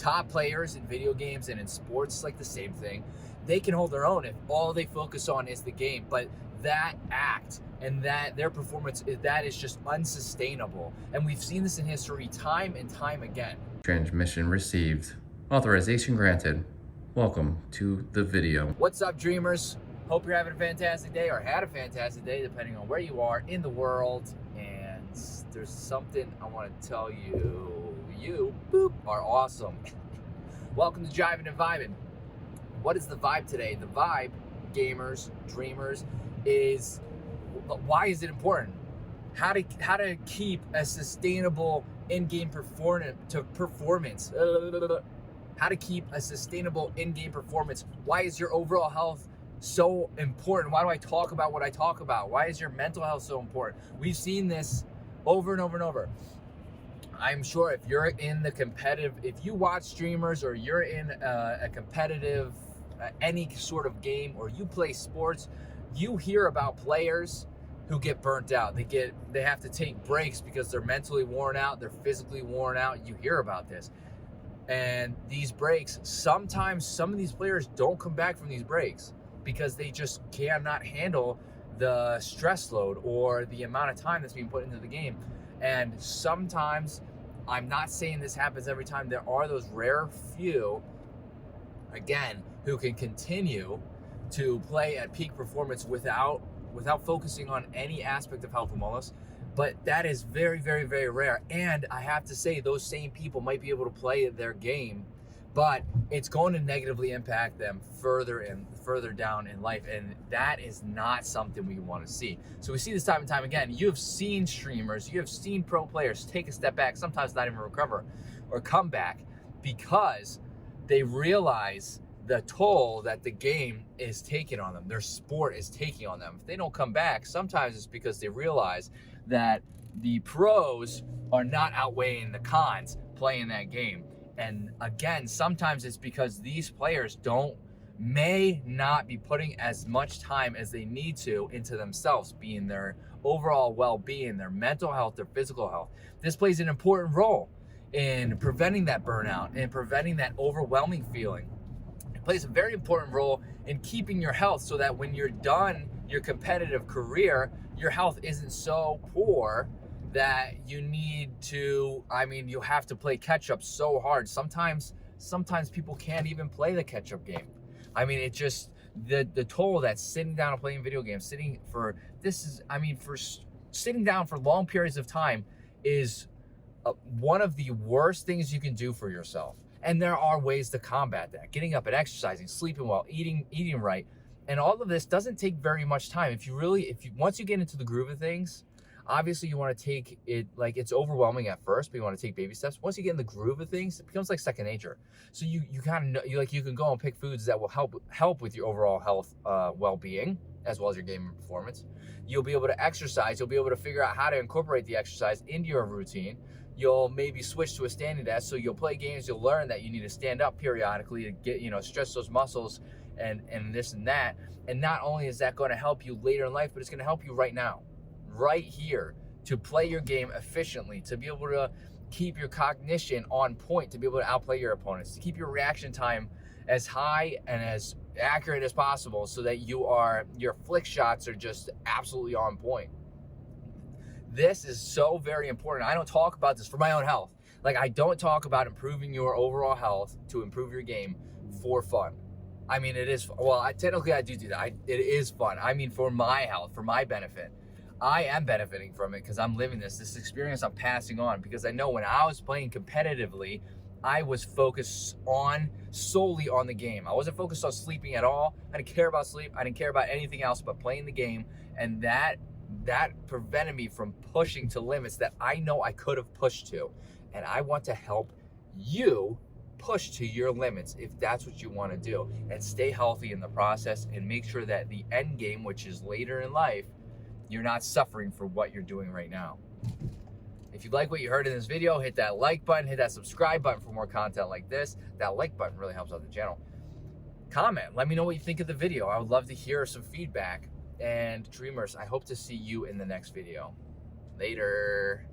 top players in video games and in sports, it's like the same thing. They can hold their own if all they focus on is the game, but that act and that their performance, that is just unsustainable. And we've seen this in history time and time again. Transmission received. Authorization granted. Welcome to the video. What's up, dreamers? Hope you're having a fantastic day, or had a fantastic day, depending on where you are in the world. And there's something I want to tell you. You are awesome. Welcome to Jiving and Vibing. What is the vibe today? The vibe, gamers, dreamers, is why is it important? How to keep a sustainable in-game performance. How to keep a sustainable in-game performance. Why is your overall health so important? Why do I talk about what I talk about? Why is your mental health so important? We've seen this over and over and over. I'm sure if you're in the competitive, if you watch streamers or you're in a competitive, any sort of game, or you play sports, you hear about players who get burnt out. They have to take breaks because they're mentally worn out, they're physically worn out. You hear about this. And these breaks, sometimes some of these players don't come back from these breaks because they just cannot handle the stress load or the amount of time that's being put into the game. And sometimes, I'm not saying this happens every time, there are those rare few, again, who can continue to play at peak performance without focusing on any aspect of health and wellness. But that is very, very, very rare. And I have to say, those same people might be able to play their game, but it's going to negatively impact them further down in life. And that is not something we want to see. So we see this time and time again. You have seen streamers, you have seen pro players take a step back, sometimes not even recover or come back, because they realize the toll that the game is taking on them, their sport is taking on them. If they don't come back, sometimes it's because they realize that the pros are not outweighing the cons playing that game. And again, sometimes it's because these players may not be putting as much time as they need to into themselves, being their overall well-being, their mental health, their physical health. This plays an important role in preventing that burnout and preventing that overwhelming feeling. It plays a very important role in keeping your health so that when you're done your competitive career, your health isn't so poor that you you have to play catch up so hard. Sometimes people can't even play the catch up game. I mean, it just, the toll that sitting down and playing video games, sitting down for long periods of time is one of the worst things you can do for yourself. And there are ways to combat that. Getting up and exercising, sleeping well, eating right. And all of this doesn't take very much time. Once you get into the groove of things, obviously you want to take it, like, it's overwhelming at first, but you want to take baby steps. Once you get in the groove of things, it becomes like second nature. So you kind of know, you can go and pick foods that will help with your overall health, well-being, as well as your gaming performance. You'll be able to exercise. You'll be able to figure out how to incorporate the exercise into your routine. You'll maybe switch to a standing desk. So you'll play games. You'll learn that you need to stand up periodically to get, stretch those muscles and this and that. And not only is that going to help you later in life, but it's going to help you right now, right here, to play your game efficiently, to be able to keep your cognition on point, to be able to outplay your opponents, to keep your reaction time as high and as accurate as possible, so that your flick shots are just absolutely on point. This is so very important. I don't talk about this for my own health. Like, I don't talk about improving your overall health to improve your game for fun. I mean, it is, technically I do that. It is fun. I mean, for my health, for my benefit. I am benefiting from it because I'm living this experience I'm passing on, because I know when I was playing competitively, I was focused solely on the game. I wasn't focused on sleeping at all. I didn't care about sleep. I didn't care about anything else but playing the game. And that prevented me from pushing to limits that I know I could have pushed to. And I want to help you push to your limits if that's what you want to do, and stay healthy in the process, and make sure that the end game, which is later in life, you're not suffering for what you're doing right now. If you like what you heard in this video, hit that like button, hit that subscribe button for more content like this. That like button really helps out the channel. Comment, let me know what you think of the video. I would love to hear some feedback. And dreamers, I hope to see you in the next video. Later.